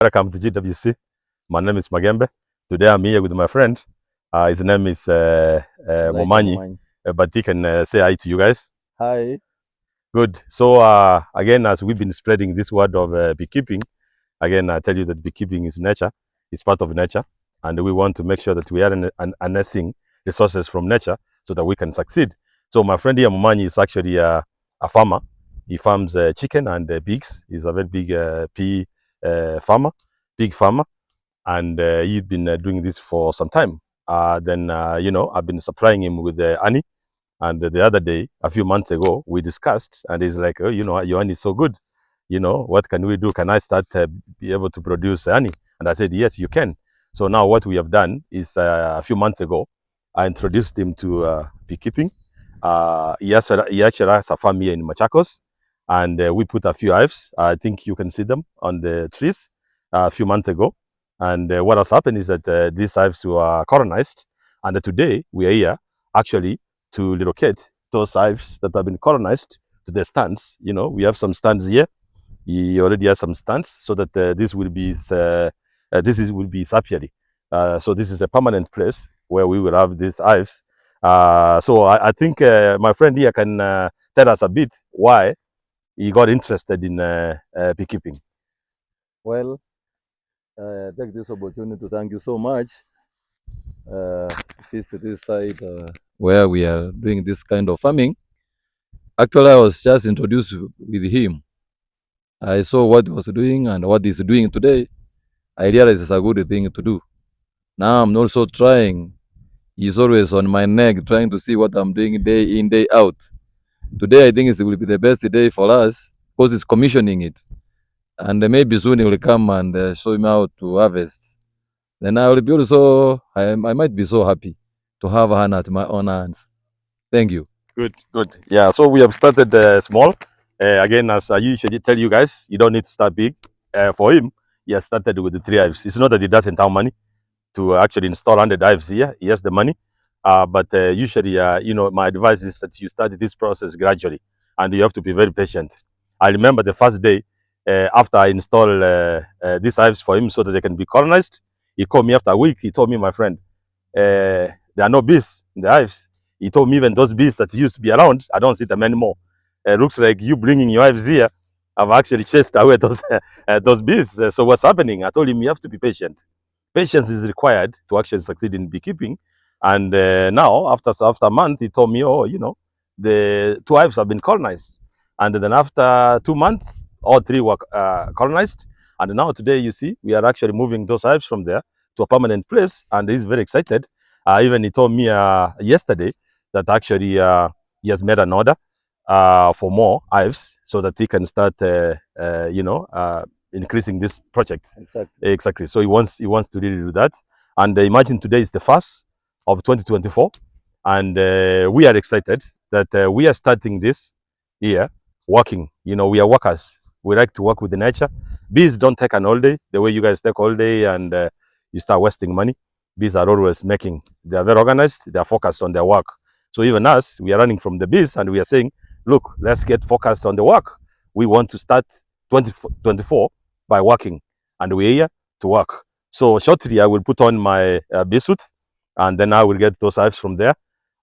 Welcome to GWC. My name is Magembe. Today I'm here with my friend. His name is Momanyi. But he can say hi to you guys. Hi. Good. So again, as we've been spreading this word of beekeeping, again, I tell you that beekeeping is nature. It's part of nature. And we want to make sure that we are harnessing resources from nature so that we can succeed. So my friend here, Momanyi, is actually a farmer. He farms chicken and pigs. He's a very big pea farmer, big farmer, and he's been doing this for some time. Then I've been supplying him with honey, and the other day, a few months ago, we discussed, and he's like, oh, your honey is so good. What can we do? Can I start be able to produce honey? And I said, yes, you can. So now what we have done is a few months ago, I introduced him to beekeeping. He actually has a farm here in Machakos, and we put a few hives. I think you can see them on the trees a few months ago. And what has happened is that these hives were colonized, and today we are here actually to relocate those hives that have been colonized to the stands. We have some stands here. He already has some stands, so that this will be his apiary. So this is a permanent place where we will have these hives. So I think my friend here can tell us a bit why he got interested in beekeeping. Well, take this opportunity to thank you so much. Visit this side where we are doing this kind of farming. Actually, I was just introduced with him. I saw what he was doing and what he's doing today. I realized it's a good thing to do. Now I'm also trying. He's always on my neck trying to see what I'm doing day in, day out. Today, I think it will be the best day for us because he's commissioning it. And maybe soon he will come and show me how to harvest. Then I will be also, I might be so happy to have a hand at my own hands. Thank you. Good, good. Yeah, so we have started small. Again, as I usually tell you guys, you don't need to start big. For him, he has started with the 3 hives. It's not that he doesn't have money to actually install 100 hives here. He has the money. But usually, my advice is that you start this process gradually, and you have to be very patient. I remember the first day after I installed these hives for him so that they can be colonized. He called me after a week. He told me, my friend, there are no bees in the hives. He told me even those bees that used to be around, I don't see them anymore. Looks like you bringing your hives here have actually chased away those bees. So what's happening? I told him you have to be patient. Patience is required to actually succeed in beekeeping. And now, after a month, he told me, oh, the 2 hives have been colonized. And then after 2 months, all 3 were colonized. And now today, you see, we are actually moving those hives from there to a permanent place. And he's very excited. Even he told me yesterday that actually he has made an order for more hives so that he can start, increasing this project. Exactly. So he wants to really do that. And imagine today is the 1st of 2024, and we are excited that we are starting this here working. We are workers. We like to work with the nature. Bees don't take an all day the way you guys take all day, and you start wasting money. Bees are always making. They are very organized. They are focused on their work. So even us, we are running from the bees, and we are saying, look, let's get focused on the work. We want to start 2024 by working, and we're here to work. So shortly, I will put on my bee suit, and then I will get those hives from there.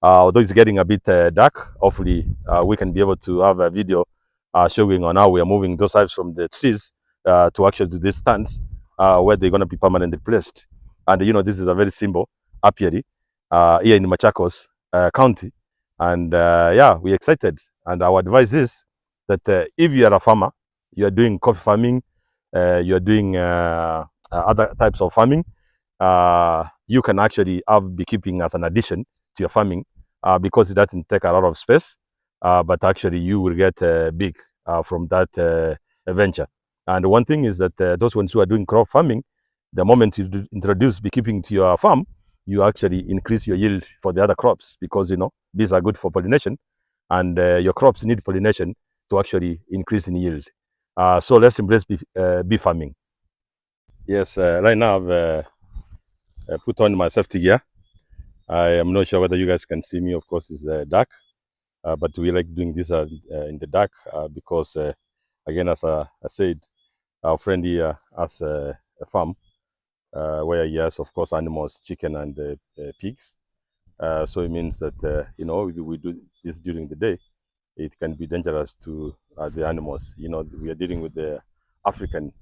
Although it's getting a bit dark, hopefully we can be able to have a video showing on how we are moving those hives from the trees to actually do these stands where they're going to be permanently placed. And this is a very simple apiary here in Machakos County. And yeah, we're excited. And our advice is that if you are a farmer, you are doing coffee farming, you are doing other types of farming, you can actually have beekeeping as an addition to your farming because it doesn't take a lot of space, but actually you will get big from that venture. And one thing is that those ones who are doing crop farming, the moment you introduce beekeeping to your farm, you actually increase your yield for the other crops because bees are good for pollination, and your crops need pollination to actually increase in yield. So let's embrace bee farming. Yes, right now I've put on my safety gear. I am not sure whether you guys can see me. Of course, it's dark, but we like doing this in the dark because, again, as I said, our friend here has farm where he has, of course, animals, chicken and pigs. So it means that if we do this during the day, it can be dangerous to the animals. We are dealing with the African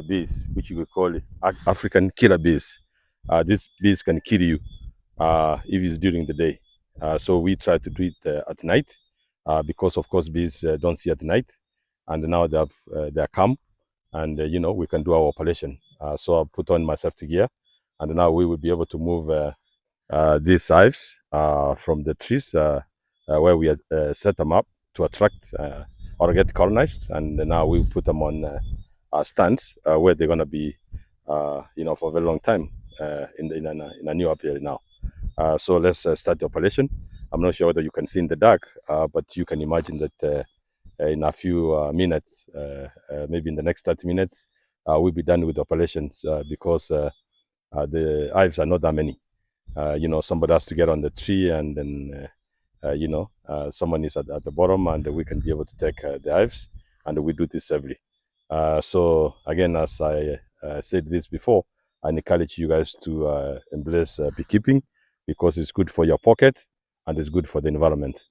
bees, which you could call African killer bees. These bees can kill you if it's during the day. So we try to do it at night because, of course, bees don't see at night, and now they are calm, and we can do our operation. So I put on my safety gear, and now we will be able to move these hives from the trees where we set them up to attract or get colonized, and now we put them on stands where they're going to be, for a very long time in a new apiary now. So let's start the operation. I'm not sure whether you can see in the dark, but you can imagine that in a few minutes, maybe in the next 30 minutes, we'll be done with the operations because the hives are not that many. Somebody has to get on the tree, and then someone is at the bottom, and we can be able to take the hives, and we do this every. So again, as I said this before, I encourage you guys to embrace beekeeping because it's good for your pocket and it's good for the environment.